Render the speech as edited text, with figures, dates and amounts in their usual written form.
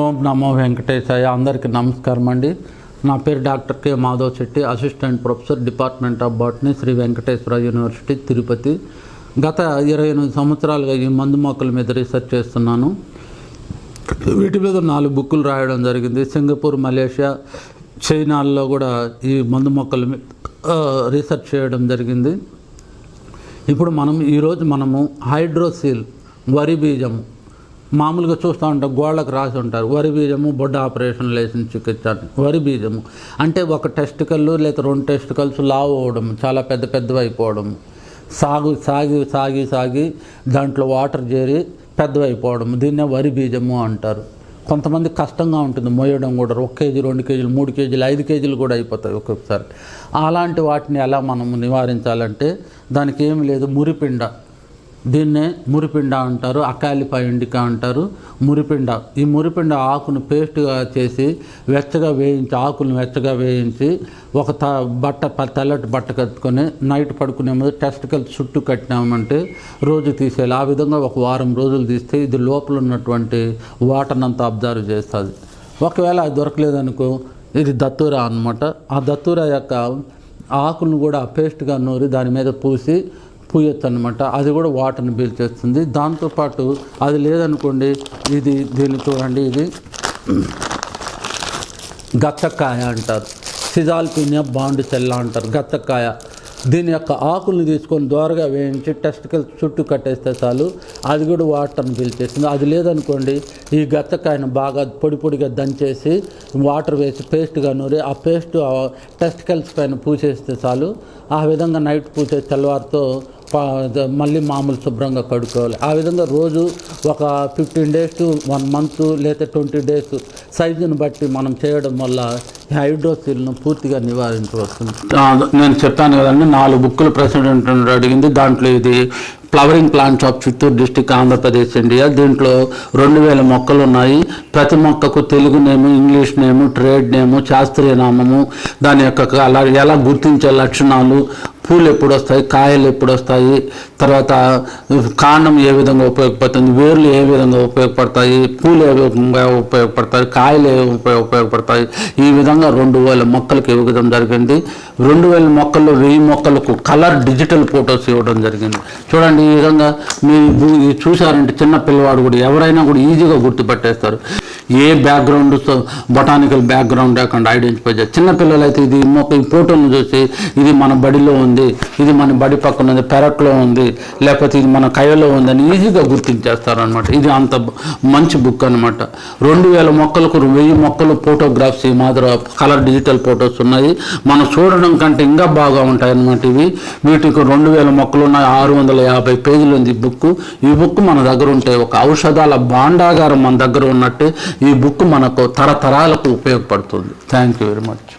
ఓం నమో వెంకటేశాయ. అందరికీ నమస్కారం అండి. నా పేరు doctor K Madhav Shetty, assistant professor, department of botany, Sri Venkateswara university, Tirupati. గత 28 సంవత్సరాలుగా ఈ మందు మొక్కల మీద రీసెర్చ్ చేస్తున్నాను. వీటి మీద 4 బుక్కులు రాయడం జరిగింది. సింగపూర్, మలేషియా, చైనాల్లో కూడా ఈ మందు మొక్కల మీద రీసెర్చ్ చేయడం జరిగింది. ఇప్పుడు ఈరోజు మనము హైడ్రోసిల్ వరి బీజము మామూలుగా చూస్తూ ఉంటాం, గోళ్ళకు రాసి ఉంటారు వరి బీజము బొడ్డ ఆపరేషన్ లేసిన చికిత్స. వరి బీజము అంటే ఒక టెస్టికల్ లేదా 2 టెస్టికల్స్ లావు అవ్వడం, చాలా పెద్దవి అయిపోవడం, సాగి దాంట్లో వాటర్ చేరి పెద్దవైపోవడం, దీన్నే వరి బీజము అంటారు. కొంతమంది కష్టంగా ఉంటుంది మోయడం కూడా. 1 కేజీ, 2 కేజీలు, 3 కేజీలు, 5 కేజీలు కూడా అయిపోతాయి ఒక్కొక్కసారి. అలాంటి వాటిని ఎలా మనము నివారించాలంటే దానికి ఏమి లేదు, మురిపిండ. దీన్నే మురిపిండ అంటారు, అకాలిపా ఇండికా అంటారు. మురిపిండ, ఈ మురిపిండ ఆకును పేస్ట్గా చేసి ఆకులను వెచ్చగా వేయించి ఒక తెల్లటి బట్ట కట్టుకొని నైట్ పడుకునే ముందు టెస్టికల్ చుట్టూ కట్టినామంటే రోజు తీసేయాలి. ఆ విధంగా ఒక వారం రోజులు తీస్తే ఇది లోపల ఉన్నటువంటి వాటర్ని అంతా అబ్జర్వ్ చేస్తుంది. ఒకవేళ అది దొరకలేదనుకో, ఇది దత్తూరా అన్నమాట. ఆ దత్తూరా యొక్క ఆకులను కూడా పేస్ట్గా నూరి దాని మీద పూయొచ్చు అనమాట. అది కూడా వాటర్ని పీల్చేస్తుంది. దాంతోపాటు అది లేదనుకోండి, దీన్ని చూడండి, ఇది గచ్చకాయ అంటారు, సిజాల్పినియా బాండిసెల్లా అంటారు, గచ్చకాయ. దీని యొక్క ఆకుల్ని తీసుకొని దోరగా వేయించి టెస్టికల్ చుట్టూ కట్టేస్తే చాలు, అది కూడా వాటర్ని పీల్చేస్తుంది. అది లేదనుకోండి, ఈ గచ్చకాయను బాగా పొడిగా దంచేసి వాటర్ వేసి పేస్ట్గా నూరి ఆ పేస్ట్ టెస్టికల్స్ పైన పూసేస్తే చాలు. ఆ విధంగా నైట్ పూసే తెల్లవారితో మళ్ళీ మామూలు శుభ్రంగా కడుక్కోవాలి. ఆ విధంగా రోజు ఒక 15 days to 1 month లేదా 20 days సైజుని బట్టి మనం చేయడం వల్ల హైడ్రోసిల్ను పూర్తిగా నివారించవచ్చు. నేను చెప్పాను కదండి, 4 బుక్కులు ప్రెసిడెంట్ అడిగింది. దాంట్లో ఇది flowering plants of Chittoor district, Andhra Pradesh, India. దీంట్లో 2000 మొక్కలు ఉన్నాయి. ప్రతి మొక్కకు తెలుగు నేము, ఇంగ్లీష్ నేము, ట్రేడ్ నేము, శాస్త్రీయ నామము, దాని యొక్క ఎలా గుర్తించే లక్షణాలు, పూలు ఎప్పుడు వస్తాయి, కాయలు ఎప్పుడు వస్తాయి, తర్వాత కాండం ఏ విధంగా ఉపయోగపడుతుంది, వేర్లు ఏ విధంగా ఉపయోగపడతాయి, పూలు ఏ విధంగా ఉపయోగపడతాయి, కాయలు ఏ ఉపయోగపడతాయి, ఈ విధంగా 2000 మొక్కలకు ఇవ్వడం జరిగింది. 2000 మొక్కల్లో 1000 మొక్కలకు కలర్ డిజిటల్ ఫొటోస్ ఇవ్వడం జరిగింది. చూడండి, ఈ విధంగా మీరు చూసారంటే చిన్న పిల్లవాడు కూడా ఎవరైనా కూడా ఈజీగా గుర్తుపట్టేస్తారు. ఏ బ్యాక్గ్రౌండ్, బొటానికల్ బ్యాక్గ్రౌండ్ లేకుండా ఐడెంటిఫై చేస్తారు. చిన్నపిల్లలు అయితే ఈ ఫోటోను చూసి ఇది మన బడిలో ఉంది, ఇది మన బడి పక్కన ఉంది, పెరట్లో ఉంది, లేకపోతే ఇది మన కయ్యలో ఉందని ఈజీగా గుర్తించేస్తారనమాట. ఇది అంత మంచి బుక్ అనమాట. 2000 మొక్కలకు 1000 మొక్కలు ఫోటోగ్రాఫ్స్ ఈ మాదిరి కలర్ డిజిటల్ ఫొటోస్ ఉన్నాయి. మనం చూడడం కంటే ఇంకా బాగా ఉంటాయి అన్నమాట. వీటికి 2000 మొక్కలు ఉన్నాయి. 650 పేజీలు ఉంది ఈ బుక్. ఈ బుక్ మన దగ్గర ఉంటే ఒక ఔషధాల భాండాగారం మన దగ్గర ఉన్నట్టే ఈ బుక్ మనకు తరతరాలకు ఉపయోగపడుతుంది. Thank you very much.